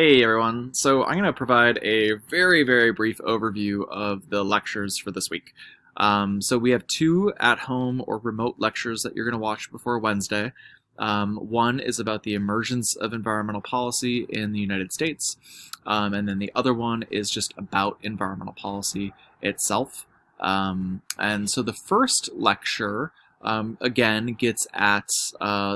Hey everyone, so I'm going to provide a very brief overview of the lectures for this week. So we have two at-home or remote lectures that you're going to watch before Wednesday. One is about the emergence of environmental policy in the United States, and then the other one is just about environmental policy itself. And so the first lecture again gets at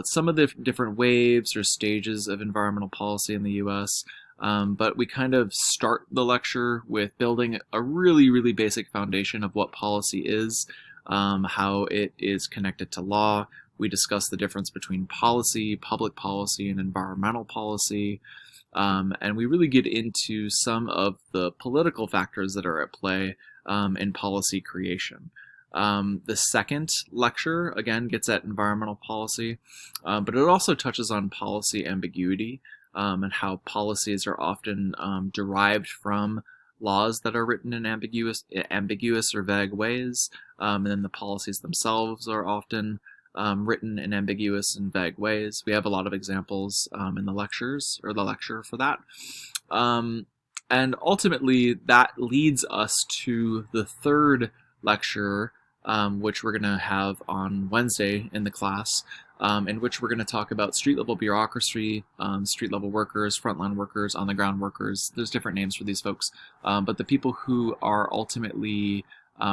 some of the different waves or stages of environmental policy in the US. But we kind of start the lecture with building a really basic foundation of what policy is, how it is connected to law. We discuss the difference between policy, public policy, and environmental policy. And we really get into some of the political factors that are at play in policy creation. The second lecture, again, gets at environmental policy, but it also touches on policy ambiguity and how policies are often derived from laws that are written in ambiguous or vague ways, and then the policies themselves are often written in ambiguous and vague ways. We have a lot of examples in the lectures, or the lecture for that. And ultimately, that leads us to the third lecture, which we're going to have on Wednesday in the class, in which we're going to talk about street-level bureaucracy, street-level workers, frontline workers, on-the-ground workers. There's different names for these folks, but the people who are ultimately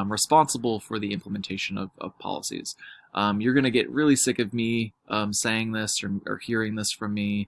responsible for the implementation of policies. You're going to get really sick of me saying this or hearing this from me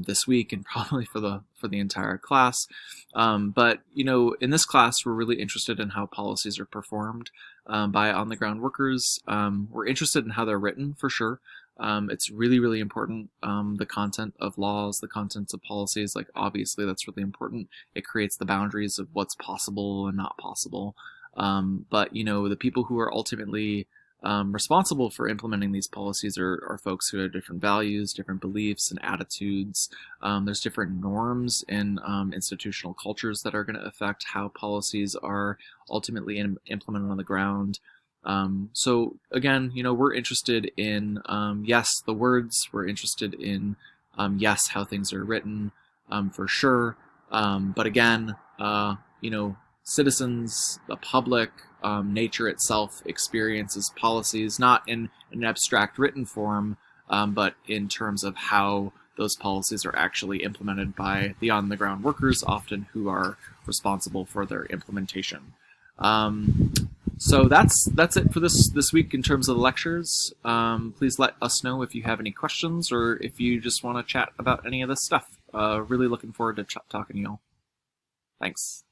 this week and probably for the entire class. But in this class, we're really interested in how policies are performed by on-the-ground workers. We're interested in how they're written, for sure. It's really important. The content of laws, the contents of policies, like obviously that's really important. It creates the boundaries of what's possible and not possible. But the people who are ultimately responsible for implementing these policies are folks who have different values, different beliefs and attitudes. There's different norms and institutional cultures that are going to affect how policies are ultimately implemented on the ground. So again, we're interested in, yes, the words, we're interested in, yes, how things are written, for sure. But again, citizens, the public, nature itself experiences policies, not in an abstract written form, but in terms of how those policies are actually implemented by the on-the-ground workers, often who are responsible for their implementation. So that's it for this week in terms of the lectures. Please let us know if you have any questions or if you just want to chat about any of this stuff. Really looking forward to talking to you all. Thanks.